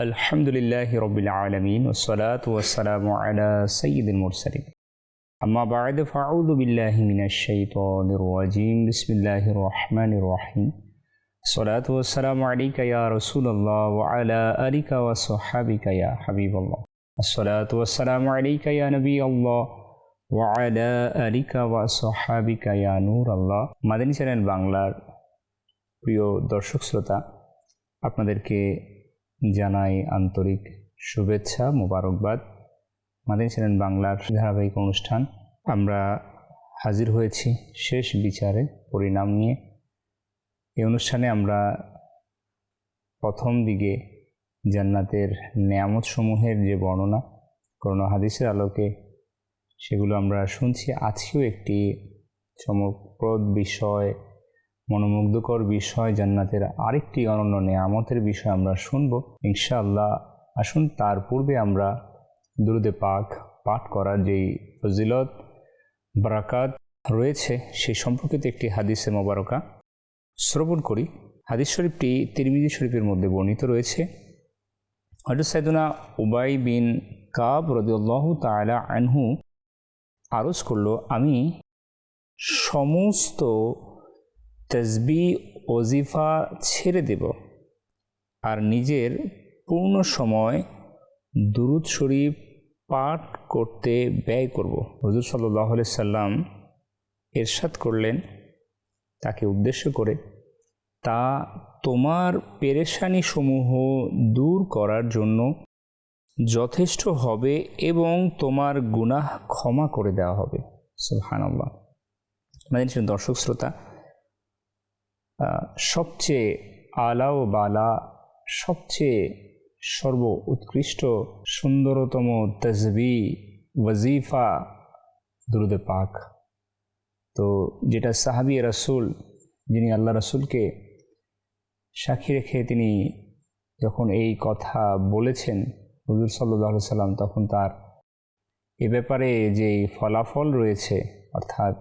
আলহামদুলিল্লাহি রাব্বিল আলামিন ওয়াসসালাতু ওয়াসসালামু আলা সাইয়্যিদিল মুরসালিন আম্মা বা'দ ফাআউযু বিল্লাহি মিনাশ শাইতানির রাজীম বিসমিল্লাহির রহমানির রহিম আসসালাতু ওয়াসসালামু আলাইকা ইয়া রাসূলুল্লাহ ওয়া আলা আলিকা ওয়া সাহবিকা ইয়া হাবিবাল্লাহ আসসালাতু ওয়াসসালামু আলাইকা ইয়া নবিয়াল্লাহ ওয়া আলা আলিকা ওয়া সাহবিকা ইয়া নূরাল্লাহ। মাদানী চ্যানেল বাংলার প্রিয় দর্শক শ্রোতা, আপনাদেরকে জানাই আন্তরিক শুভেচ্ছা, মোবারকবাদ। মাদানী চ্যানেল বাংলার ধারাবাহিক অনুষ্ঠান আমরা হাজির হয়েছি শেষ বিচারের পরিণাম নিয়ে। এই অনুষ্ঠানে আমরা প্রথম দিকে জান্নাতের নেয়ামত সমূহের যে বর্ণনা করোনা হাদিসের আলোকে সেগুলো আমরা শুনছি। আজকেও একটি চমকপ্রদ বিষয়, মনোমুগ্ধকর বিষয়, জান্নাতের আরেকটি অনন্য নেয়ামতের বিষয় আমরা শুনব ইনশাআল্লাহ। আসুন তার পূর্বে আমরা দুরুদে পাক পাঠ করার যেই ফজিলত বারাকাত রয়েছে সেই সম্পর্কিত একটি হাদিসে মোবারকা শ্রবণ করি। হাদিস শরীফটি তিরমিজি শরীফের মধ্যে বর্ণিত রয়েছে। হযরত সাইয়েদনা উবাই বিন কাব রাদিয়াল্লাহু তাআলা আনহু আরজ করলো, আমি সমস্ত তাসবিহ ওজিফা ছেড়ে দেব আর নিজের পূর্ণ সময় দুরুদ শরীফ পাঠ করতে ব্যয় করব। হুজুর সাল্লাল্লাহু আলাইহি সাল্লাম ইরশাদ করলেন তাকে উদ্দেশ্য করে, তা তোমার পেরেশানি সমূহ দূর করার জন্য যথেষ্ট হবে এবং তোমার গুনাহ ক্ষমা করে দেওয়া হবে। সুবহানাল্লাহ। মাদানী দর্শক শ্রোতা, সবচেয়ে আলা ও বালা, সবচেয়ে সর্ব উৎকৃষ্ট সুন্দরতম তাসবিহ ওয়াজিফা দুরুদে পাক। তো যেটা সাহাবী রাসূল, যিনি আল্লাহ রাসূলকে সাক্ষী রেখে তিনি যখন এই কথা বলেছেন হুজুর সাল্লাল্লাহু আলাইহি সাল্লাম, তখন তার এ ব্যাপারে যেই ফলাফল রয়েছে, অর্থাৎ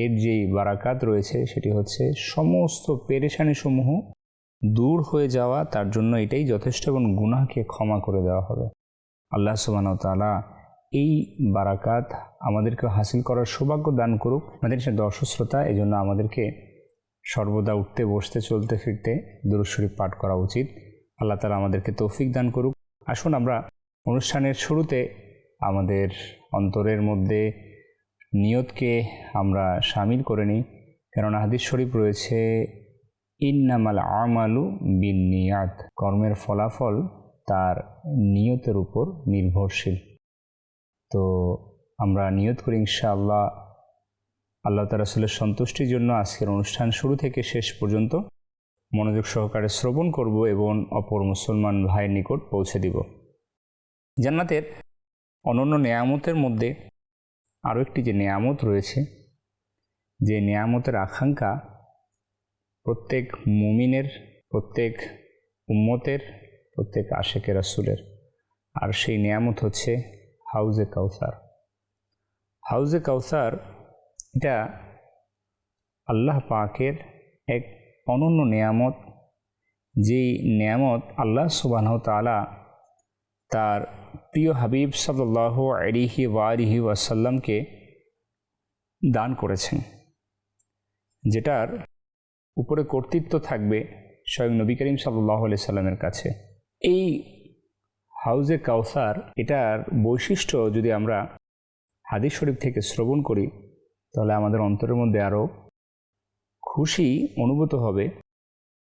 এর যেই বারাকাত রয়েছে, সেটি হচ্ছে সমস্ত পেরেশানিসমূহ দূর হয়ে যাওয়া, তার জন্য এটাই যথেষ্ট, এবং গুনাহকে ক্ষমা করে দেওয়া হবে। আল্লাহ সুবহানাহু ওয়া তাআলা এই বারাকাত আমাদেরকে হাসিল করার সৌভাগ্য দান করুক। আমাদের দর্শক শ্রোতা, এই জন্য আমাদেরকে সর্বদা উঠতে বসতে চলতে ফিরতে দুরূদ শরীফ পাঠ করা উচিত। আল্লাহ তাআলা আমাদেরকে তৌফিক দান করুক। আসুন আমরা অনুষ্ঠানের শুরুতে আমাদের অন্তরের মধ্যে নিয়তকে আমরা শামিল করে নিই, কেননা হাদিস শরীফ রয়েছে ইন্নামাল আমালু বিন্নিয়াত, কর্মের ফলাফল তার নিয়তের উপর নির্ভরশীল। তো আমরা নিয়ত করি ইনশাআল্লাহ আল্লাহ তাআলা রাসূলের সন্তুষ্টির জন্য আজকের অনুষ্ঠান শুরু থেকে শেষ পর্যন্ত মনোযোগ সহকারে শ্রবণ করব এবং অপর মুসলমান ভাইয়ের নিকট পৌঁছে দিব। জান্নাতের অনন্য নেয়ামতের মধ্যে আরও একটি যে নেয়ামত রয়েছে, যে নেয়ামতের আকাঙ্ক্ষা প্রত্যেক মুমিনের, প্রত্যেক উম্মতের, প্রত্যেক আশেকে রাসূলের, আর সেই নেয়ামত হচ্ছে হাউজে কাউসার। হাউজে কাউসার এটা আল্লাহ পাকের এক অনন্য নেয়ামত, যেই নেয়ামত আল্লাহ সুবহানাহু ওয়া তাআলা তার প্রিয় হাবিব সাল্লাল্লাহু আলাইহি ওয়া আলিহি ওয়াসাল্লামকে দান করেছেন, যেটার উপরে কর্তৃত্ব থাকবে স্বয়ং নবী করিম সাল্লাল্লাহু আলাইহি সাল্লামের কাছে। এই হাউজে কাউসার, এটার বৈশিষ্ট্য যদি আমরা হাদিস শরীফ থেকে শ্রবণ করি তাহলে আমাদের অন্তরের মধ্যে আরও খুশি অনুভূত হবে।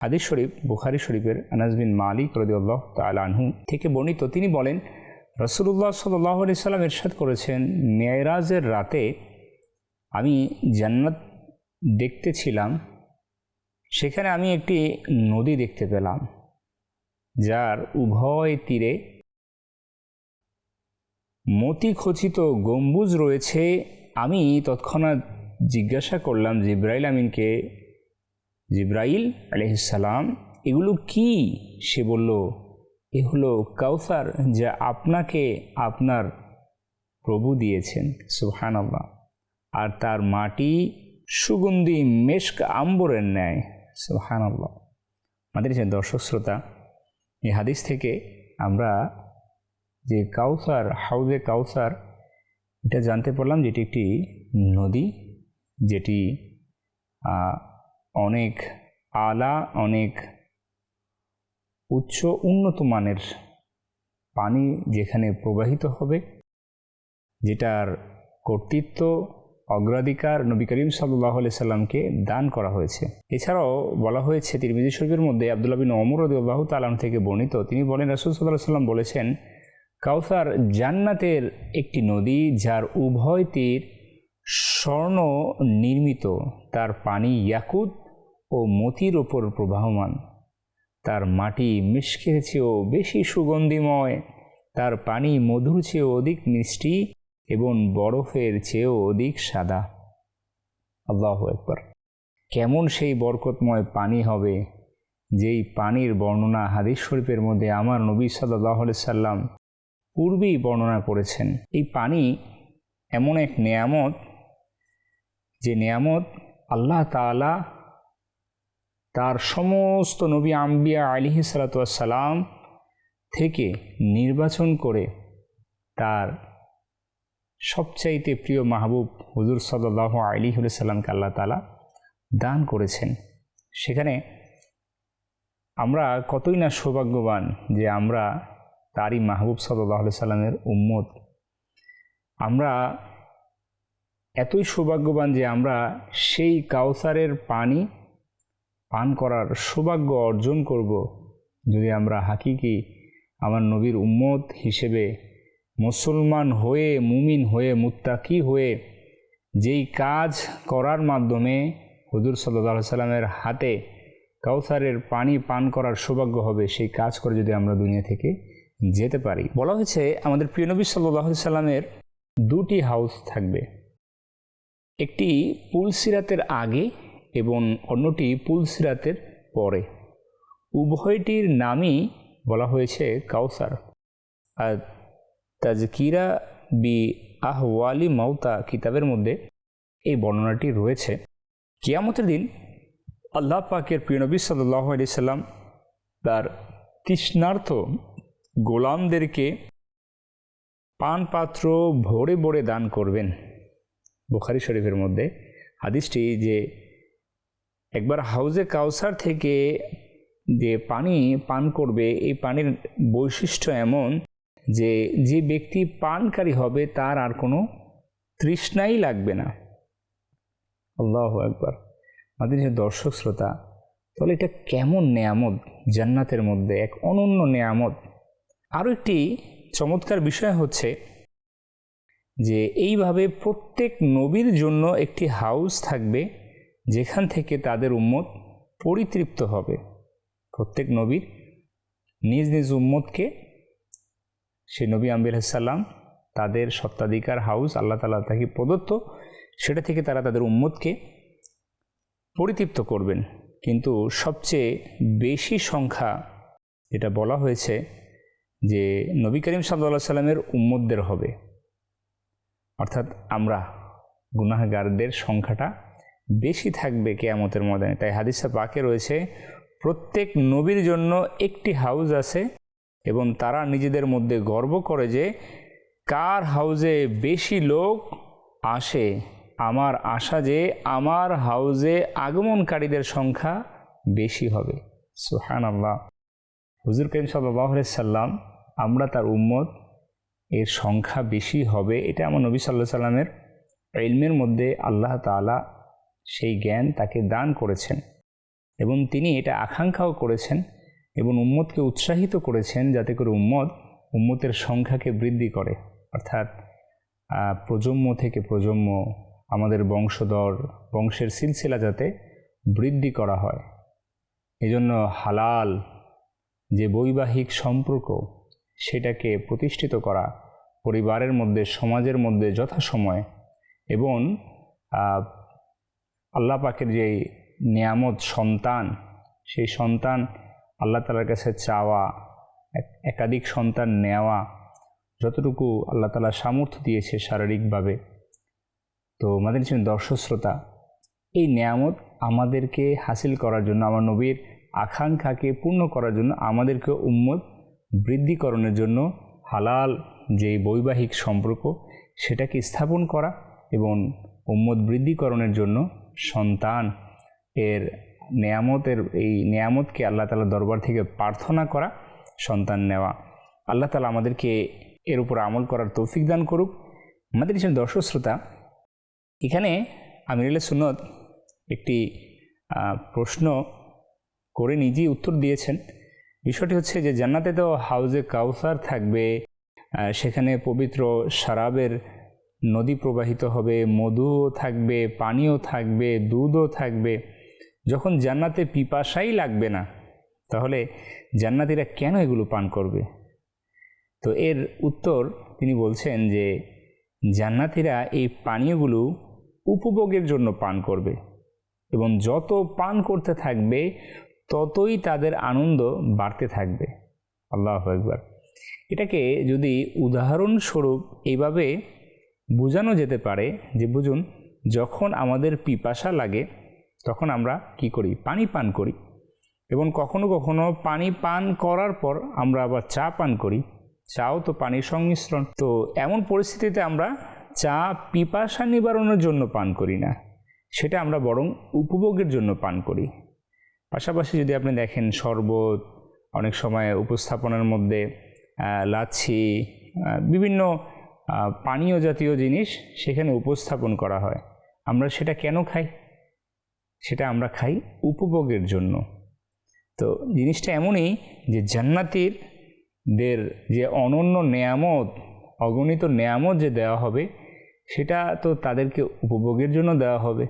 হাদিস শরীফ বুখারী শরীফের আনাস বিন মালিক রাদিয়াল্লাহু তাআলা আনহু থেকে বর্ণিত। তিনি বলেন, রাসূলুল্লাহ সাল্লাল্লাহু আলাইহি সাল্লাম ইরশাদ করেছেন, মেরাজের রাতে আমি জান্নাত দেখতেছিলাম, সেখানে আমি একটি নদী দেখতে পেলাম যার উভয় তীরে মতি খচিত গম্বুজ রয়েছে। আমি তৎক্ষণাৎ জিজ্ঞাসা করলাম জিবরাইল আমিনকে, জিবরাইল আলাইহিস সালাম, এগুলো কি? সে বলল, এ হলো কাউসার যা আপনাকে আপনার প্রভু দিয়েছেন। সুবহানাল্লাহ। আর তার মাটি সুগন্ধি মেশক আম্বরের ন্যায়। সুবহানাল্লাহ। আমাদের যে দর্শক শ্রোতা, এই হাদিস থেকে আমরা যে কাউসার, হাউজে কাউসার, এটা জানতে পারলাম যেটি একটি নদী, যেটি অনেক আলা, অনেক উচ্চ উন্নত মানের পানি যেখানে প্রবাহিত হবে, যেটার কর্তৃত্ব, অগ্রাধিকার নবী করিম সাল্লাল্লাহু আলাইহি সাল্লামকে দান করা হয়েছে। এছাড়াও বলা হয়েছে তিরমিজি শরীফের মধ্যে আব্দুল্লাহ বিন ওমর রাদিয়াল্লাহু তাআলা আনহু থেকে বর্ণিত, তিনি বলেন রাসূল সাল্লাল্লাহু আলাইহি সাল্লাম বলেছেন, কাউসার জান্নাতের একটি নদী যার উভয় তীর স্বর্ণ নির্মিত, তার পানি ইয়াকুত ও মতির ওপর প্রবাহমান, তার মাটি মিশকের চেয়েও বেশি সুগন্ধিময়, তার পানি মধুর চেয়েও অধিক মিষ্টি এবং বরফের চেয়েও অধিক সাদা। আল্লাহু আকবার! কেমন সেই বরকতময় পানি হবে, যেই পানির বর্ণনা হাদিস শরীফের মধ্যে আমার নবী সাল্লাল্লাহু আলাইহি সাল্লাম পূর্বেই বর্ণনা করেছেন। এই পানি এমন এক নেয়ামত, যে নেয়ামত আল্লাহ তাআলা তার সমস্ত নবী আম্বিয়া আলাইহিস সালাতু ওয়াস সালাম থেকে নির্বাচন করে তার সবচাইতে প্রিয় মাহবুব হুজুর সাল্লাল্লাহু আলাইহি ওয়াসাল্লামকে আল্লাহ তাআলা দান করেছেন। সেখানে আমরা কতই না সৌভাগ্যবান যে আমরা তারই মাহবুব সাল্লাল্লাহু আলাইহি সাল্লামের উম্মত। আমরা এতই সৌভাগ্যবান যে আমরা সেই কাউসারের পানি পান করার সৌভাগ্য অর্জন করব যদি আমরা হাকিকি আমার নবীর উম্মত হিসেবে মুসলমান হয়ে, মুমিন হয়ে, মুত্তাকি হয়ে যেই কাজ করার মাধ্যমে হুজুর সাল্লাল্লাহু আলাইহি সাল্লামের হাতে কাউসারের পানি পান করার সৌভাগ্য হবে, সেই কাজ করে যদি আমরা দুনিয়া থেকে যেতে পারি। বলা হয়েছে আমাদের প্রিয় নবী সাল্লাল্লাহু আলাইহি সাল্লামের দুটি হাউস থাকবে, একটি পুলসিরাতের আগে এবং অন্যটি পুলসিরাতের পরে। উভয়টির নামই বলা হয়েছে কাউসার। আর তাজকিরা বি আহওয়ালি মাউতা কিতাবের মধ্যে এই বর্ণনাটি রয়েছে। কিয়ামতের দিন আল্লাহ পাকের প্রিয় নবী সাল্লাল্লাহু আলাইহি সাল্লাম তার তৃষ্ণার্ত গোলামদেরকে পানপাত্র ভরে ভরে দান করবেন। বুখারী শরীফের মধ্যে হাদিসটি, যে একবার হাউজে কাউসার থেকে যে পানি পান করবে, এই পানির বৈশিষ্ট্য এমন যে যে ব্যক্তি পানকারী হবে তার আর কোনো তৃষ্ণাই লাগবে না। আল্লাহু আকবার! আমাদের যে দর্শক শ্রোতা, তাহলে এটা কেমন নেয়ামত, জান্নাতের মধ্যে এক অনন্য নেয়ামত। আরও একটি চমৎকার বিষয় হচ্ছে যে এইভাবে প্রত্যেক নবীর জন্য একটি হাউস থাকবে যেখান থেকে তাদের উম্মত পরিতৃপ্ত হবে। প্রত্যেক নবীর নিজ নিজ উম্মতকে সেই নবী আম্বিয়া আলাইহিস সালাম তাদের সত্ত্বাধিকার হাউস আল্লাহ তাআলা তাকে প্রদত্ত, সেটা থেকে তারা তাদের উম্মতকে পরিতৃপ্ত করবেন। কিন্তু সবচেয়ে বেশি সংখ্যা যেটা বলা হয়েছে যে নবী করিম সাল্লাল্লাহু আলাইহি সাল্লামের উম্মতদের হবে, অর্থাৎ আমরা গুনাহগারদের সংখ্যাটা বেশি থাকবে কিয়ামতের ময়দানে। তাই হাদিসে পাকে রয়েছে প্রত্যেক নবীর জন্য একটি হাউস আছে এবং তারা নিজেদের মধ্যে গর্ব করে যে কার হাউজে বেশি লোক আসে, আমার আশা যে আমার হাউজে আগমনকারীদের সংখ্যা বেশি হবে। সুবহানাল্লাহ! হুজুর করিম সাল্লাল্লাহু আলাইহি সাল্লাম, আমরা তার উম্মত, এর সংখ্যা বেশি হবে, এটা আমার নবী সাল্লাল্লাহু আলাইহি সাল্লামের ইলমের মধ্যে আল্লাহ তাআলা সেই জ্ঞান তাকে দান করেছেন এবং তিনি এটা আকাঙ্ক্ষাও করেছেন এবং উম্মতকে উৎসাহিত করেছেন যাতে করে উম্মতের সংখ্যাকে বৃদ্ধি করে, অর্থাৎ প্রজন্ম থেকে প্রজন্ম আমাদের বংশধর বংশের সিলসিলা যাতে বৃদ্ধি করা হয়। এজন্য হালাল যে বৈবাহিক সম্পর্ক সেটাকে প্রতিষ্ঠিত করা পরিবারের মধ্যে, সমাজের মধ্যে যথাসময়ে, এবং আল্লাহ পাকের যে নিয়ামত সন্তান, সেই সন্তান আল্লাহ তাআলার কাছে চাওয়া, একাধিক সন্তান নেওয়া, যতটুকু আল্লাহ তাআলা সামর্থ্য দিয়েছে শারীরিকভাবে। তো আমাদের যে দর্শক শ্রোতা, এই নিয়ামত আমাদেরকে হাসিল করার জন্য, আমার নবীর আকাঙ্ক্ষাকে পূর্ণ করার জন্য আমাদেরকে উম্মত বৃদ্ধিকরণের জন্য হালাল যে বৈবাহিক সম্পর্ক সেটাকে স্থাপন করা এবং উম্মত বৃদ্ধিকরণের জন্য সন্তান এর এই নেয়ামতকে আল্লাহ তাআলার দরবার থেকে প্রার্থনা করা, সন্তান নেওয়া। আল্লাহ তাআলা আমাদেরকে এর উপর আমল করার তৌফিক দান করুক। আমাদের দর্শক শ্রোতা, এখানে আমিরুল সুন্নত একটি প্রশ্ন করে নিজেই উত্তর দিয়েছেন। বিষয়টি হচ্ছে যে জান্নাতে তো হাউজে কাউসার থাকবে, সেখানে পবিত্র শরাবের নদী প্রবাহিত হবে, মধুও থাকবে, পানিও থাকবে, দুধও থাকবে। যখন জান্নাতে পিপাসাই লাগবে না, তাহলে জান্নাতীরা কেন এগুলো পান করবে? তো এর উত্তর তিনি বলছেন যে জান্নাতীরা এই পানীয়গুলো উপভোগের জন্য পান করবে এবং যত পান করতে থাকবে ততই তাদের আনন্দ বাড়তে থাকবে। আল্লাহু আকবার। এটাকে যদি উদাহরণস্বরূপ এইভাবে বোঝানো যেতে পারে যে বুঝুন, যখন আমাদের পিপাসা লাগে তখন আমরা কি করি? পানি পান করি, এবং কখনো কখনো পানি পান করার পর আমরা আবার চা পান করি। চাও তো পানির সংমিশ্রণ। তো এমন পরিস্থিতিতে আমরা চা পিপাসা নিবারণের জন্য পান করি না, সেটা আমরা বরং উপভোগের জন্য পান করি। পাশাপাশি যদি আপনি দেখেন, শরবত, অনেক সময় উপস্থাপনার মধ্যে লাচ্ছি, বিভিন্ন পানীয় জাতীয় জিনিস সেখানে উপস্থাপন করা হয়। আমরা সেটা কেন খাই? সেটা আমরা খাই উপভোগের জন্য। তো জিনিসটা এমনই যে জান্নাতীদের যে অনন্য নেয়ামত, অগণিত নেয়ামত যে দেওয়া হবে, সেটা তো তাদেরকে উপভোগের জন্য দেওয়া হবে।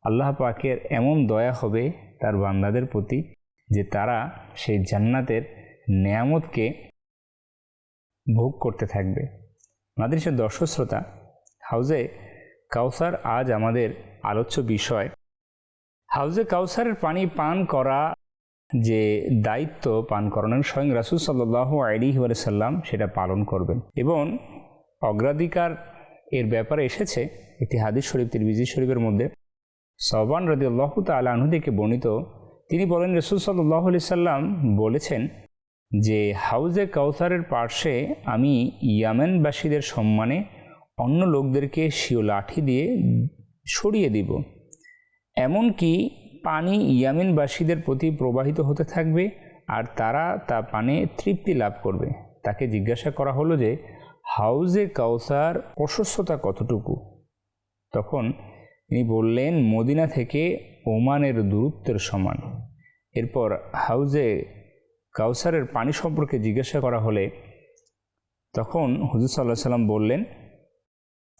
আল্লাহ পাকের এমন দয়া হবে তার বান্দাদের প্রতি যে তারা সেই জান্নাতের নেয়ামতকে ভোগ করতে থাকবে। আমাদের সে দর্শক শ্রোতা, হাউজে কাউসার আজ আমাদের আলোচ্য বিষয়। হাউজে কাউসারের পানি পান করা যে দায়িত্ব, পান করানোর স্বয়ং রাসূল সাল্লাল্লাহু আলাইহি ওয়াসাল্লাম সেটা পালন করবেন, এবং অগ্রাধিকার এর ব্যাপারে এসেছে একটি হাদিস শরীফ, তিরমিজি শরীফের মধ্যে। সাওবান রাদিয়াল্লাহু তাআলা আনহু থেকে বর্ণিত, তিনি বলেন রাসূল সাল্লাল্লাহু আলাইহি সাল্লাম বলেছেন যে হাউজে কাউসারের পার্শ্বে আমি ইয়ামেনবাসীদের সম্মানে অন্য লোকদেরকে স্বীয় লাঠি দিয়ে সরিয়ে দিব, এমনকি পানি ইয়ামেনবাসীদের প্রতি প্রবাহিত হতে থাকবে আর তারা তা পানে তৃপ্তি লাভ করবে। তাকে জিজ্ঞাসা করা হলো যে হাউজে কাউসার প্রশস্ততা কতটুকু? তখন তিনি বললেন মদিনা থেকে ওমানের দূরত্বের সমান। এরপর হাউজে কাউসারের পানি সম্পর্কে জিজ্ঞাসা করা হলে তখন হুজুর সাল্লাল্লাহু আলাইহি সাল্লাম বললেন,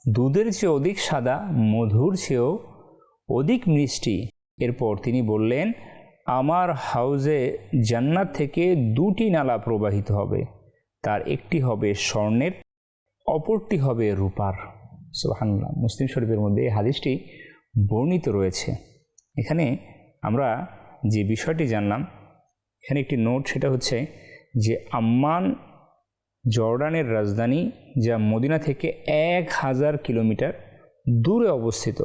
দুধের চেয়ে অধিক সাদা, মধুর চেয়েও অধিক মিষ্টি। এরপর তিনি বললেন, আমার হাউজে জান্নাত থেকে দুটি নালা প্রবাহিত হবে, তার একটি হবে স্বর্ণের, অপরটি হবে রূপার। সুবহানাল্লাহ। মুসলিম শরীফের মধ্যে এই হাদিসটি বর্ণিত রয়েছে। এখানে আমরা যে বিষয়টি জানলাম, এখানে একটি নোট, সেটা হচ্ছে যে আম্মান জর্ডানের রাজধানী, যা মদিনা থেকে 1000 কিলোমিটার দূরে অবস্থিত।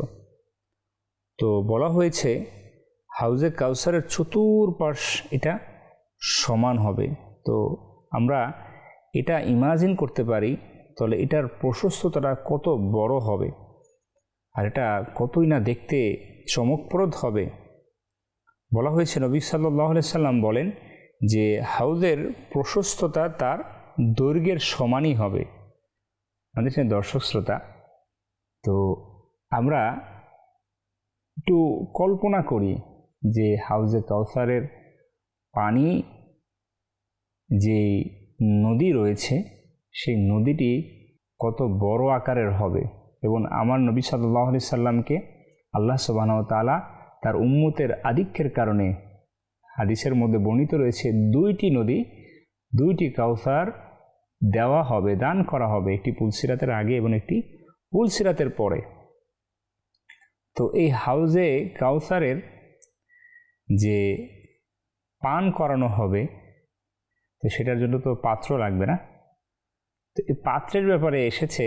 তো বলা হয়েছে হাউজে কাউসারের চতুর্পাশ এটা সমান হবে। তো আমরা এটা ইমাজিন করতে পারি, তাহলে এটার প্রশস্ততাটা কত বড় হবে আর এটা কতই না দেখতে চমকপ্রদ হবে। বলা হয়েছে নবী সাল্লাল্লাহু আলাইহি সাল্লাম বলেন যে হাউজের প্রশস্ততা তার দৈর্ঘ্যের সমানই হবে। আমাদের দর্শক শ্রোতা, তো আমরা একটু কল্পনা করি যে হাউজে কাউসারের পানি, যে নদী রয়েছে, সেই নদীটি কত বড় আকারের হবে, এবং আমার নবী সাল্লাল্লাহু আলাইহি সাল্লামকে আল্লাহ সুবহানাহু ওয়া তাআলা তার উম্মতের আধিক্যের কারণে হাদিসের মধ্যে বর্ণিত রয়েছে দুইটি নদী, দুইটি কাউসার দেওয়া হবে, দান করা হবে, একটি পুলসিরাতের আগে এবং একটি পুলসিরাতের পরে। তো এই হাউজে কাউসারের যে পান করানো হবে, তো সেটার জন্য তো পাত্র লাগবে না? তো এই পাত্রের ব্যাপারে এসেছে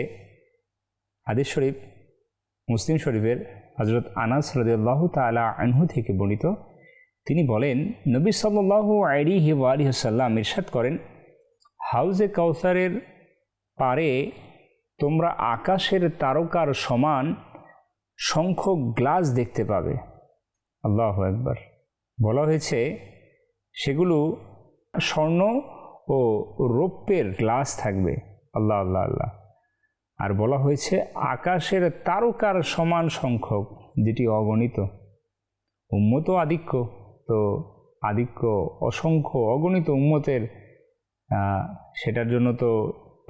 হাদিস শরীফ, মুসলিম শরীফের হযরত আনাস রাদিয়াল্লাহু তাআলা আনহু থেকে বর্ণিত। তিনি বলেন, নবী সাল্লাল্লাহু আলাইহি ওয়াসাল্লাম ইরশাদ করেন, হাউজে কাউসারের পারে তোমরা আকাশের তারকার সমান সংখ্যক গ্লাস দেখতে পাবে। আল্লাহু আকবার। বলা হয়েছে সেগুলো স্বর্ণ ও রৌপ্যের গ্লাস থাকবে। আল্লাহ আল্লাহ আল্লাহ। আর বলা হয়েছে আকাশের তারকার সমান সংখ্যক, যেটি অগণিত। উম্মত আধিক্য, তো আধিক্য অসংখ্য অগণিত উম্মতের, সেটার জন্য তো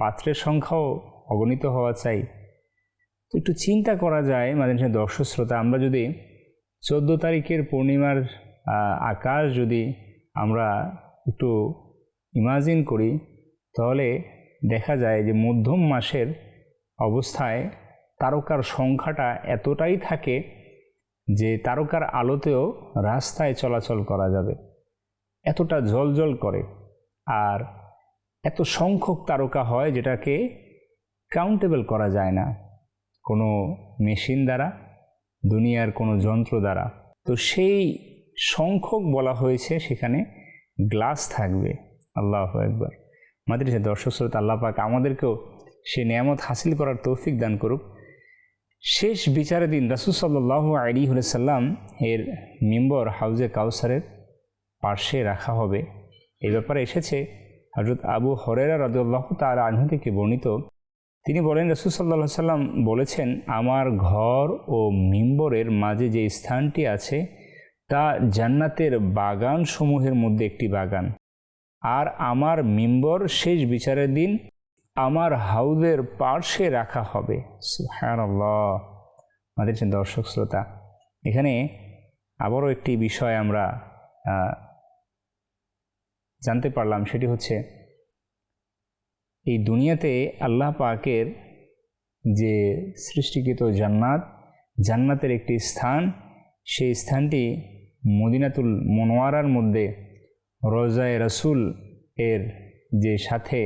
পাত্রের সংখ্যাও অগণিত হওয়া চাই। তো একটু চিন্তা করা যায় মাঝে দর্শক শ্রোতা, আমরা যদি 14 তারিখের পূর্ণিমার আকাশ যদি আমরা একটু ইমাজিন করি, তাহলে দেখা যায় যে মধ্যম মাসের অবস্থায় তারকার সংখ্যাটা এতটাই থাকে যে তারকার আলোতেও রাস্তায় চলাচল করা যাবে, এতটা জ্বলজ্বল করে। আর এত সংখ্যক তারকা হয় যেটাকে কাউন্টেবল করা যায় না কোনো মেশিন দ্বারা, দুনিয়ার কোনো যন্ত্র দ্বারা। তো সেই সংখ্যক বলা হয়েছে সেখানে গ্লাস থাকবে। আল্লাহু আকবার। আমাদের যে দর্শক শ্রোতা, আল্লাহ পাক আমাদেরকেও সে নিয়ামত হাসিল করার তৌফিক দান করুক। শেষ বিচারের দিন রাসূল সাল্লাল্লাহু আলাইহি ওয়াসাল্লাম এর মিম্বর হাউজে কাউসারের পার্শ্বে রাখা হবে। এই ব্যাপারে এসেছে হযরত আবু হুরায়রা রাদিয়াল্লাহু তাআলা আনহু থেকে বর্ণিত। তিনি বলেন, রাসূল সাল্লাল্লাহু আলাইহি ওয়াসাল্লাম বলেছেন, আমার ঘর ও মিম্বরের মাঝে যে স্থানটি আছে তা জান্নাতের বাগান সমূহের মধ্যে একটি বাগান, আর আমার মিম্বর শেষ বিচারের দিন আমার হাউজের পার্শ্বে রাখা হবে। সুবহানাল্লাহ। আমাদের দর্শক শ্রোতা, এখানে আবারও একটি বিষয় আমরা জানতে পারলাম, সেটি হচ্ছে এই দুনিয়াতে আল্লাহ পাকের যে সৃষ্টিকৃত জান্নাতের একটি স্থান, সেই স্থানটি মদিনাতুল মুনওয়ারার মধ্যে রওজায়ে রাসূল এর যে সাথে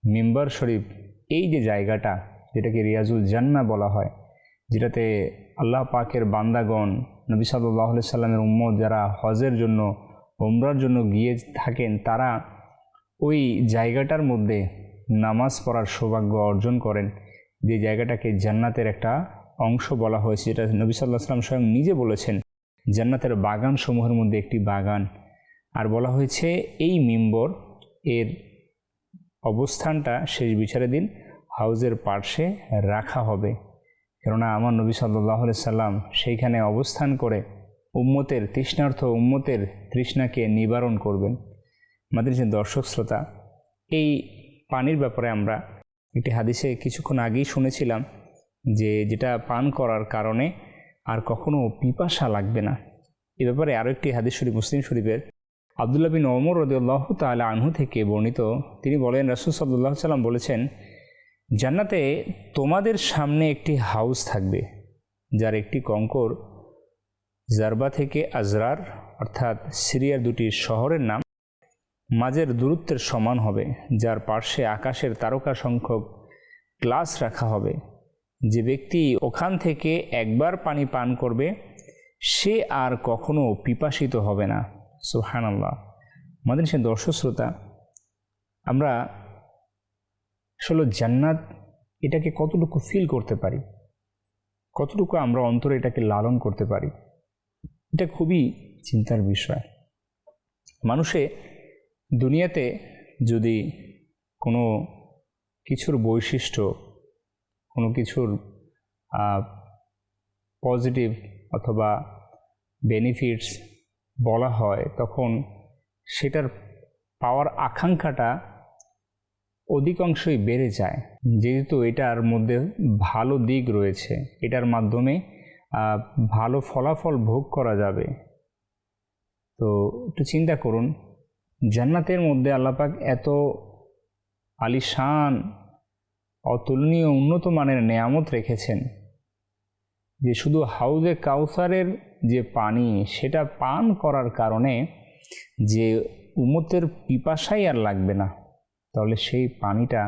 মিম্বর শরীফ, এই যে জায়গাটা যেটাকে রিয়াজুল জান্নাহ বলা হয়, যেটাতে আল্লাহ পাকের বান্দাগণ, নবী সাল্লাল্লাহু আলাইহি সাল্লামের উম্মত যারা হজের জন্য উমরার জন্য গিয়ে থাকেন, তারা ওই জায়গাটার মধ্যে নামাজ পড়ার সৌভাগ্য অর্জন করেন। যে জায়গাটাকে জান্নাতের একটা অংশ বলা হয়েছে, যেটা নবী সাল্লাল্লাহু আলাইহি সাল্লাম স্বয়ং নিজে বলেছেন জান্নাতের বাগান সমূহের মধ্যে একটি বাগান। আর বলা হয়েছে এই মিম্বর এর অবস্থানটা শেষ বিচারের দিন হাউজের পার্শ্বে রাখা হবে, কেননা আমার নবী সাল্লাল্লাহু আলাইহি সাল্লাম সেইখানে অবস্থান করে উম্মতের তৃষ্ণার্থ উম্মতের তৃষ্ণাকে নিবারণ করবেন। আমাদের যে দর্শক শ্রোতা, এই পানির ব্যাপারে আমরা একটি হাদিসে কিছুক্ষণ আগেই শুনেছিলাম যে যেটা পান করার কারণে আর কখনো পিপাসা লাগবে না। এ ব্যাপারে আরও একটি হাদিস শরীফ মুসলিম শরীফের আব্দুল্লাহ বিন ওমর রাদিয়াল্লাহু তাআলা আনহু থেকে বর্ণিত। তিনি বলেন, রাসূল সাল্লাল্লাহু আলাইহি সাল্লাম বলেছেন, জান্নাতে তোমাদের সামনে একটি হাউস থাকবে যার একটি কঙ্কর জারবা থেকে আজরার অর্থাৎ সিরিয়ার দুটি শহরের নাম মাঝের দূরত্বের সমান হবে, যার পার্শ্বে আকাশের তারকা সংখ্যক গ্লাস রাখা হবে। যে ব্যক্তি ওখান থেকে একবার পানি পান করবে সে আর কখনো পিপাসিত হবে না। সুবহানাল্লাহ। আমাদের সে দর্শক শ্রোতা, আমরা আসলে জান্নাত এটাকে কতটুকু ফিল করতে পারি, কতটুকু আমরা অন্তরে এটাকে লালন করতে পারি, এটা খুবই চিন্তার বিষয়। মানুষে দুনিয়াতে যদি কোনো কিছুর বৈশিষ্ট্য, কোনো কিছুর পজিটিভ অথবা বেনিফিটস বলা হয়, তখন সেটার পাওয়ার আকাঙ্ক্ষাটা অধিকাংশই বেড়ে যায়, যেহেতু এটার মধ্যে ভালো দিক রয়েছে, এটার মাধ্যমে ভালো ফলাফল ভোগ করা যাবে। তো একটু চিন্তা করুন, জান্নাতের মধ্যে আল্লাহ পাক এত আলিশান অতুলনীয় উন্নত মানের নেয়ামত রেখেছেন যে শুধু হাউজে কাউসারের যে পানি সেটা পান করার কারণে যে উম্মতের পিপাসাই আর লাগবে না, তাহলে সেই পানিটা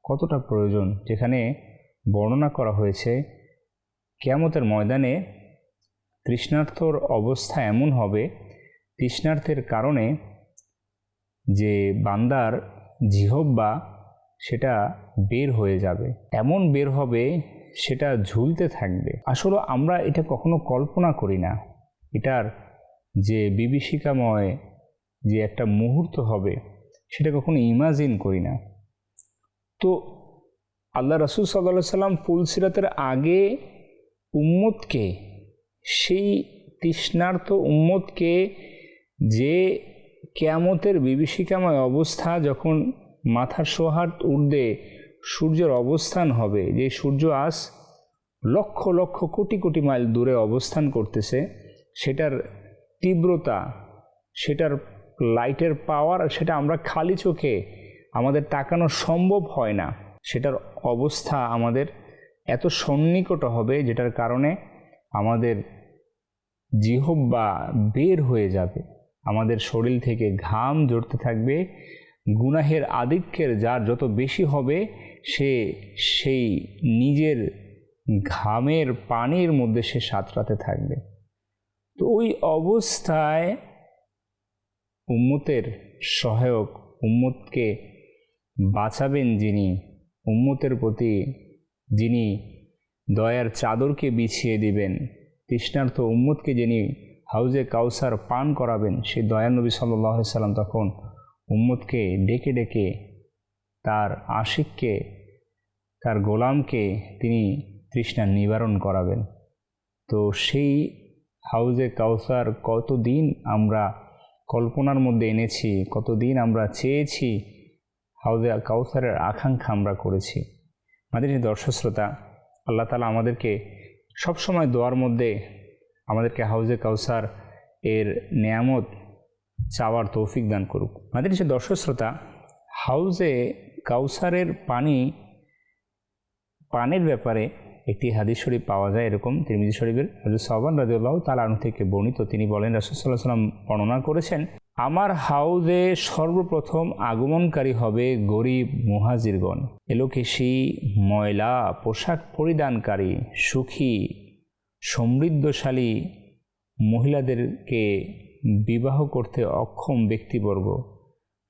কতটা প্রয়োজন। যেখানে বর্ণনা করা হয়েছে কিয়ামতের ময়দানে তৃষ্ণার্তর অবস্থা এমন হবে, তৃষ্ণার্থের কারণে যে বান্দার জিহ্বা সেটা বের হয়ে যাবে, এমন বের হবে সেটা ঝুলতে থাকবে। আসলে আমরা এটা কখনো কল্পনা করি না, এটার যে বিভীষিকাময় যে একটা মুহূর্ত হবে সেটা কখনো ইমাজিন করি না। তো আল্লাহ রাসূল সাল্লাল্লাহু আলাইহি সাল্লাম ফুলসিরাতের আগে উম্মতকে, সেই তৃষ্ণার্ত উম্মতকে, যে কিয়ামতের বিভীষিকাময় অবস্থা যখন মাথার সোহাত ঊর্ধ্বে সূর্যের অবস্থান হবে, যে সূর্য আজ লক্ষ লক্ষ কোটি কোটি মাইল দূরে অবস্থান করতেছে, সেটার তীব্রতা, সেটার লাইটের পাওয়ার, সেটা আমরা খালি চোখে আমাদের তাকানো সম্ভব হয় না। সেটার অবস্থা আমাদের এত সন্নিকট হবে যেটার কারণে আমাদের জিহ্বা বের হয়ে যাবে, আমাদের শরীর থেকে ঘাম ঝরতে থাকবে। গুনাহের আধিক্যের যার যত বেশি হবে সে সেই নিজের ঘামের পানির মধ্যে সে সাঁতরাতে থাকবে। তো ওই অবস্থায় উম্মতের সহায়ক, উম্মতকে বাঁচাবেন যিনি, উম্মতের প্রতি যিনি দয়ার চাদরকে বিছিয়ে দিবেন, তৃষ্ণার্ত উম্মতকে যিনি হাউজে কাউসার পান করাবেন, সেই দয়ার নবী সাল্লাল্লাহু আলাইহি সাল্লাম তখন উম্মতকে ডেকে ডেকে তার আশিককে, তার গোলামকে তিনি তৃষ্ণা নিবারণ করাবেন। তো সেই হাউজে কাউসার কতদিন আমরা কল্পনার মধ্যে এনেছি, কতদিন আমরা চেয়েছি, হাউজে কাউসারের আকাঙ্ক্ষা আমরা করেছি। আমাদের যে দর্শক শ্রোতা, আল্লাহ তাআলা আমাদেরকে সবসময় দোয়ার মধ্যে আমাদেরকে হাউজে কাউসার এর নেয়ামত চাওয়ার তৌফিক দান করুক। আমাদের যে দর্শক শ্রোতা, হাউজে কাউসারের পানির ব্যাপারে একটি হাদিস শরীফ পাওয়া যায় এরকম, তিরমিজি শরীফের হযরত সাওবান রাদিয়াল্লাহু তাআলা আনহু থেকে বর্ণিত। তিনি বলেন, রাসূল সাল্লাল্লাহু আলাইহি ওয়াসাল্লাম বর্ণনা করেছেন, আমার হাউজে সর্বপ্রথম আগমনকারী হবে গরিব মুহাজিরগণ। এলোকেশি ময়লা পোশাক পরিধানকারী সুখী সমৃদ্ধশালী মহিলাদেরকে বিবাহ করতে অক্ষম ব্যক্তিবর্গ,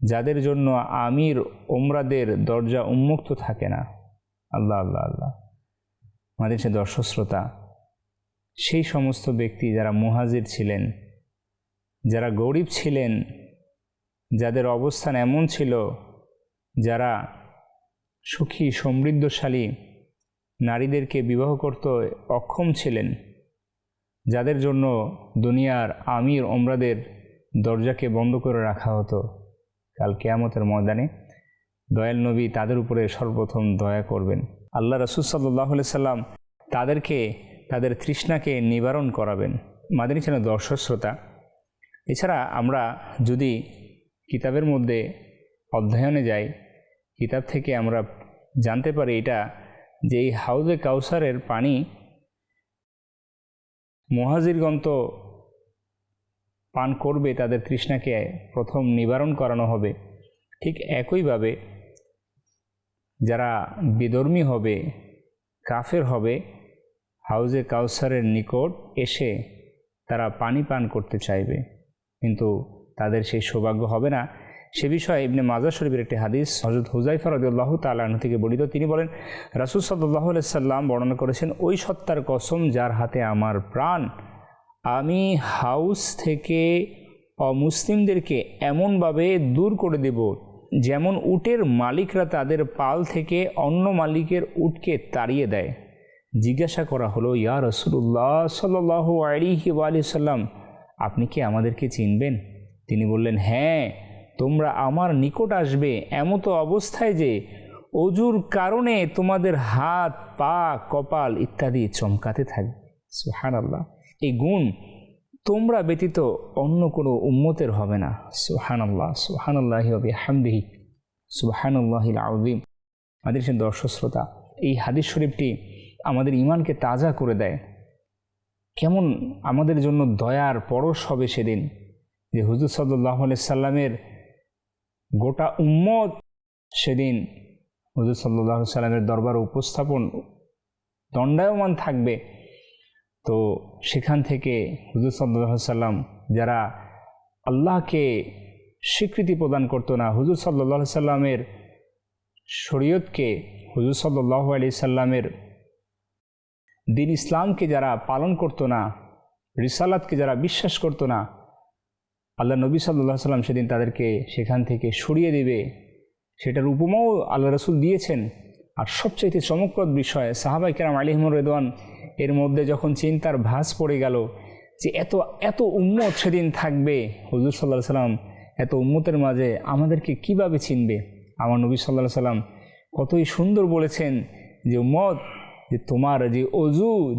যাদের জন্য আমির ওমরাদের দরজা উন্মুক্ত থাকে না। আল্লাহ আল্লাহ আল্লাহ। আমাদের সে দর্শক শ্রোতা, সেই সমস্ত ব্যক্তি যারা মুহাজির ছিলেন, যারা গরিব ছিলেন, যাদের অবস্থান এমন ছিল, যারা সুখী সমৃদ্ধশালী নারীদেরকে বিবাহ করতে অক্ষম ছিলেন, যাদের জন্য দুনিয়ার আমির ওমরাদের দরজাকে বন্ধ করে রাখা হতো, কাল কিয়ামতের ময়দানে দয়াল নবী তাদের উপরে সর্বপ্রথম দয়া করবেন। আল্লাহ রাসূল সাল্লাল্লাহু আলাইহি সাল্লাম তাদেরকে, তাদের তৃষ্ণাকে নিবারণ করাবেন। মাদানী চ্যানেল দর্শক শ্রোতা, এছাড়া আমরা যদি কিতাবের মধ্যে অধ্যয়নে যাই, কিতাব থেকে আমরা জানতে পারি এটা যে এই হাউজে কাউসারের পানি মুহাজিরগণ তো পান করবে, তাদের তৃষ্ণাকে প্রথম নিবারণ করানো হবে। ঠিক একইভাবে যারা বিধর্মী হবে, কাফের হবে, হাউজে কাউসারের নিকট এসে তারা পানি পান করতে চাইবে, কিন্তু তাদের সেই সৌভাগ্য হবে না। সে বিষয়ে ইবনে মাজাহ শরীফের একটি হাদিস হযরত হুযায়ফা রাদিয়াল্লাহু তাআলা আনহু থেকে বর্ণিত। তিনি বলেন, রাসূল সাল্লাল্লাহু আলাইহি সাল্লাম বর্ণনা করেছেন, ওই সত্তার কসম যার হাতে আমার প্রাণ, আমি হাউস থেকে অমুসলিমদেরকে এমনভাবে দূর করে দেব যেমন উটের মালিকরা তাদের পাল থেকে অন্য মালিকের উটকে তাড়িয়ে দেয়। জিজ্ঞাসা করা হলো, ইয়া রাসূলুল্লাহ সাল্লাল্লাহু আলাইহি ওয়া সাল্লাম, আপনি কি আমাদেরকে চিনবেন? তিনি বললেন, হ্যাঁ, তোমরা আমার নিকট আসবে এমতো অবস্থায় যে অজুর কারণে তোমাদের হাত, পা, কপাল ইত্যাদি চমকাতে থাকবে। সুবহানাল্লাহ। এই গুণ তোমরা ব্যতীত অন্য কোনো উম্মতের হবে না। সুবহানাল্লাহ, সুবহানাল্লাহি ওয়া বিহামদিহি, সুবহানাল্লাহিল আযীম। আমাদের সে দর্শক শ্রোতা, এই হাদিস শরীফটি আমাদের ঈমানকে তাজা করে দেয়। কেমন আমাদের জন্য দয়ার পরশ হবে সেদিন, যে হুজুর সাল্লাল্লাহু আলাইহি সাল্লামের গোটা উম্মত সেদিন হুজুর সাল্লাল্লাহু আলাইহি সাল্লামের দরবারে উপস্থাপন দণ্ডায়মান থাকবে। তো সেখান থেকে হুজুর সাল্লাল্লাহু আলাইহি সাল্লাম যারা আল্লাহকে স্বীকৃতি প্রদান করতো না, হুজুর সাল্লাল্লাহু আলাইহি সাল্লামের শরীয়তকে, হুজুর সাল্লাল্লাহু আলাইহি সাল্লামের দ্বীন ইসলামকে যারা পালন করতো না, রিসালাতকে যারা বিশ্বাস করতো না, আল্লাহ নবী সাল্লাল্লাহু আলাইহি সাল্লাম সেদিন তাদেরকে সেখান থেকে সরিয়ে দেবে, সেটার উপমাও আল্লাহ রাসূল দিয়েছেন। আর সবচাইতে চমকপ্রদ বিষয়, সাহাবায়ে কেরাম আলাইহিমুর রিদওয়ান এর মধ্যে যখন চিন্তার ভাঁজ পড়ে গেল যে এত এত উম্মত সেদিন থাকবে, হুজুর সাল্লাল্লাহু আলাইহি সাল্লাম এত উম্মতের মাঝে আমাদেরকে কিভাবে চিনবে। আমার নবী সাল্লাল্লাহু আলাইহি সাল্লাম কতই সুন্দর বলেছেন যে উম্মত, যে তোমার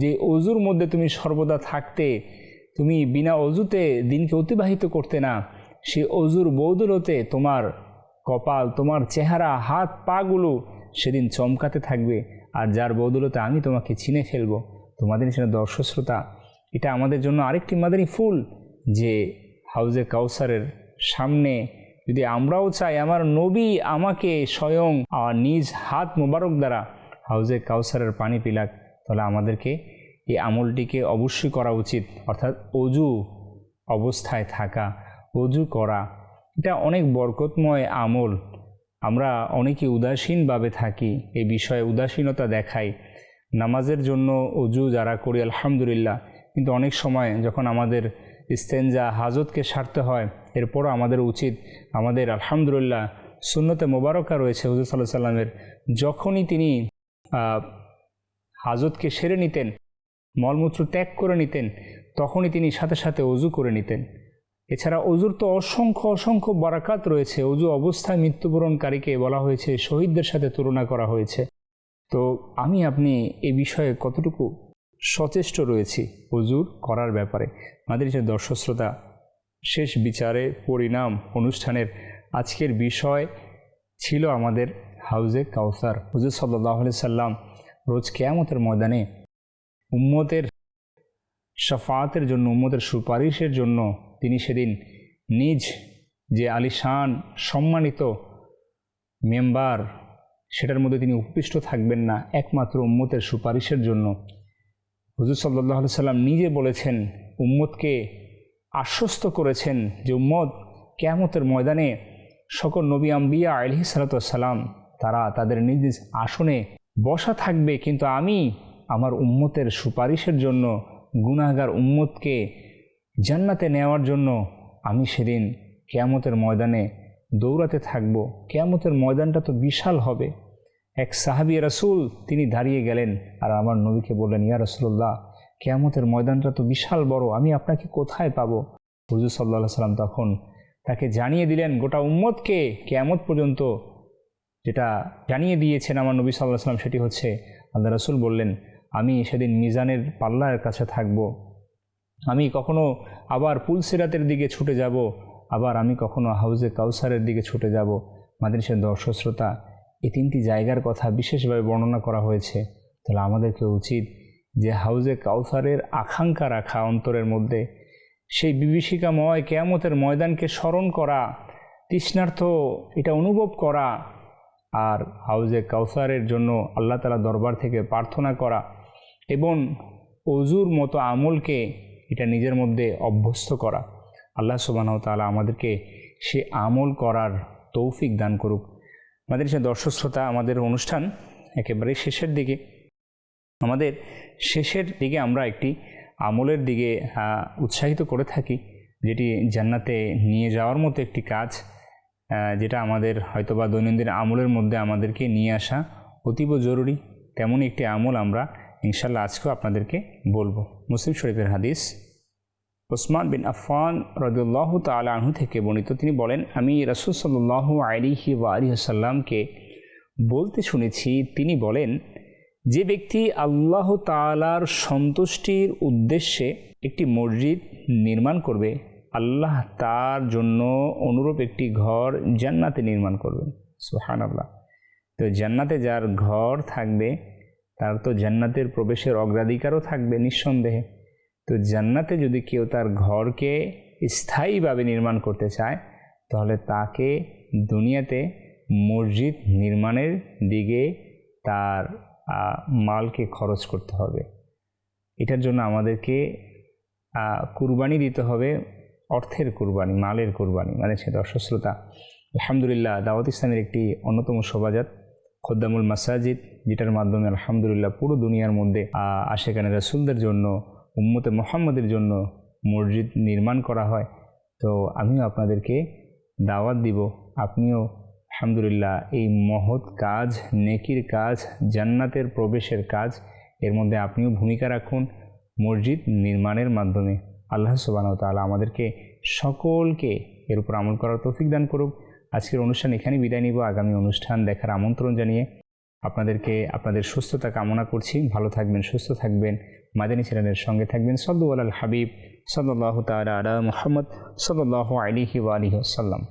যে অজুর মধ্যে তুমি সর্বদা থাকতে, তুমি বিনা অজুতে দিনকে অতিবাহিত করতে না, সেই অজুর বদৌলতে তোমার কপাল, তোমার চেহারা, হাত পাগুলো সেদিন চমকাতে থাকবে, আর যার বদৌলতে আমি তোমাকে চিনে ফেলবো। তোমাদের সেটা দর্শক শ্রোতা, এটা আমাদের জন্য আরেকটি মাদানী ফুল যে হাউজে কাউসারের সামনে যদি আমরাও চাই আমার নবী আমাকে স্বয়ং নিজ হাত মোবারক দ্বারা হাউজে কাউসারের পানি পিলাক, তাহলে আমাদেরকে এই আমলটিকে অবশ্যই করা উচিত। অর্থাৎ অজু অবস্থায় থাকা, অজু করা, এটা অনেক বরকতময় আমল। আমরা অনেকে উদাসীনভাবে থাকি, এই বিষয়ে উদাসীনতা দেখাই। নামাজের জন্য অজু যারা করি আলহামদুলিল্লাহ, কিন্তু অনেক সময় যখন আমাদের ইস্তেঞ্জা হাজতকে সারতে হয়, এরপরও আমাদের উচিত, আমাদের আলহামদুলিল্লাহ সুন্নতে মোবারকা রয়েছে হুজুর সাল্লাল্লাহু আলাইহি সাল্লামের, যখনই তিনি হাজতকে সেরে নিতেন, মলমূত্র ত্যাগ করে নিতেন, তখনই তিনি সাথে সাথে অজু করে নিতেন। এছাড়া অজুর তো অসংখ্য অসংখ্য বারাকাত রয়েছে। অজু অবস্থায় মৃত্যুবরণকারীকে বলা হয়েছে শহীদদের সাথে তুলনা করা হয়েছে। তো আমি আপনি এ বিষয়ে কতটুকু সচেষ্ট রয়েছি অজুর করার ব্যাপারে? আমাদের যে দর্শক শ্রোতা, শেষ বিচারে পরিণাম অনুষ্ঠানের আজকের বিষয় ছিল আমাদের হাউজে কাউসার। হুজুর সাল্লাল্লাহু আলাইহি সাল্লাম রোজ কিয়ামতের ময়দানে উম্মতের শাফাআতের জন্য, উম্মতের সুপারিশের জন্য তিনি সেদিন নিজ যে আলিশান সম্মানিত মেম্বার, সেটার মধ্যে তিনি উপবিষ্ট থাকবেন না, একমাত্র উম্মতের সুপারিশের জন্য। হুজুর সাল্লাল্লাহু আলাইহি সাল্লাম নিজে বলেছেন, উম্মতকে আশ্বস্ত করেছেন যে উম্মত কিয়ামতের ময়দানে সকল নবী আম্বিয়া আলাইহিস সালাতু ওয়াস সালাম তারা তাদের নিজ নিজ আসনে বসা থাকবে, কিন্তু আমি আমার উম্মতের সুপারিশের জন্য, গুনাহগার উম্মতকে জান্নাতে নেওয়ার জন্য আমি সেদিন কিয়ামতের ময়দানে দৌড়াতে থাকব। কিয়ামতের ময়দানটা তো বিশাল হবে। এক সাহাবী রাসূল তিনি দাঁড়িয়ে গেলেন আর আমার নবীকে বললেন, ইয়া রাসূলুল্লাহ, কিয়ামতের ময়দানটা তো বিশাল বড়, আমি আপনাকে কোথায় পাবো? হুজুর সাল্লাল্লাহু আলাইহি সাল্লাম তখন তাকে জানিয়ে দিলেন, গোটা উম্মতকে কিয়ামত পর্যন্ত যেটা জানিয়ে দিয়েছেন আমার নবী সাল্লাল্লাহু আলাইহি সাল্লাম, সেটি হচ্ছে, আল্লাহ রাসূল বললেন, আমি সেদিন মিজানের পাল্লার কাছে থাকব, আমি কখনো আবার পুলসিরাতের দিকে ছুটে যাব, আবার আমি কখনো হাউজে কাউসারের দিকে ছুটে যাব। মাদ্রাসার দর্শক শ্রোতা, এই তিনটি জায়গার কথা বিশেষভাবে বর্ণনা করা হয়েছে। তাহলে আমাদেরকে উচিত যে হাউজে কাউসারের আকাঙ্ক্ষা রাখা অন্তরের মধ্যে, সেই বিভীষিকাময় কিয়ামতের ময়দানকে স্মরণ করা, তৃষ্ণার্থ এটা অনুভব করা, আর হাউজে কাউসারের জন্য আল্লাহ তাআলা দরবার থেকে প্রার্থনা করা, এবং অজুর মতো আমলকে এটা নিজের মধ্যে অভ্যস্ত করা। আল্লাহ সুবহানাহু ওয়া তাআলা আমাদেরকে সে আমল করার তৌফিক দান করুক। আমাদের সে দর্শক শ্রোতা, আমাদের অনুষ্ঠান একেবারে শেষের দিকে। আমাদের শেষের দিকে আমরা একটি আমলের দিকে উৎসাহিত করে থাকি, যেটি জান্নাতে নিয়ে যাওয়ার মতো একটি কাজ, যেটা আমাদের হয়তোবা দৈনন্দিন আমলের মধ্যে আমাদেরকে নিয়ে আসা অতীব জরুরি। তেমনই একটি আমল আমরা ইনশাল্লাহ আজকেও আপনাদেরকে বলবো। মুসলিম শরীফের হাদিস, ওসমান বিন আফফান রাদিয়াল্লাহু তাআলা আনহু থেকে বর্ণিত। তিনি বলেন, আমি রাসূল সাল্লাল্লাহু আলাইহি ওয়া আলিহি ওয়াসাল্লামকে বলতে শুনেছি, তিনি বলেন, যে ব্যক্তি আল্লাহ তাআলার সন্তুষ্টির উদ্দেশ্যে একটি মসজিদ নির্মাণ করবে, আল্লাহ তার জন্য অনুরূপ একটি ঘর জান্নাতে নির্মাণ করবেন। সুবহানাল্লাহ। তো জান্নাতে যার ঘর থাকবে তার তো জান্নাতের প্রবেশের অগ্রাধিকারও থাকবে নিঃসন্দেহে। তো জান্নাতে যদি কেউ তার ঘরকে স্থায়ীভাবে নির্মাণ করতে চায়, তাহলে তাকে দুনিয়াতে মসজিদ নির্মাণের দিকে তার মালকে খরচ করতে হবে। এটার জন্য আমাদেরকে কুরবানি দিতে হবে, অর্থের কুরবানি, মালের কুরবানি মানে সে দর্শক শ্রোতা, আলহামদুলিল্লাহ দাওয়াত ইসলামের একটি অন্যতম শোভাযাত খোদ্দামুল মাসাজিদ, যেটার মাধ্যমে আলহামদুলিল্লাহ পুরো দুনিয়ার মধ্যে আশেকানে রাসূলদের জন্য, উম্মতে মুহাম্মদের জন্য মসজিদ নির্মাণ করা হয়। তো আমিও আপনাদেরকে দাওয়াত দিব, আপনিও আলহামদুলিল্লাহ এই মহৎ কাজ, নেকির কাজ, জান্নাতের প্রবেশের কাজ, এর মধ্যে আপনিও ভূমিকা রাখুন মসজিদ নির্মাণের মাধ্যমে। আল্লাহ সুবহানাহু ওয়া তাআলা আমাদেরকে সকলকে এর উপর আমল করার তৌফিক দান করুক। আজকের অনুষ্ঠান এখানেই বিদায় নিব। আগামী অনুষ্ঠান দেখার আমন্ত্রণ জানিয়ে আপনাদেরকে আপনাদের সুস্থতা কামনা করছি। ভালো থাকবেন, সুস্থ থাকবেন, মাদানী চ্যানেলের সঙ্গে থাকবেন। সাল্লু আলাল হাবিব সাল্লাল্লাহু তাআলা আলা মুহাম্মদ সাল্লাল্লাহু আলাইহি ওয়া আলিহি ওয়াসাল্লাম।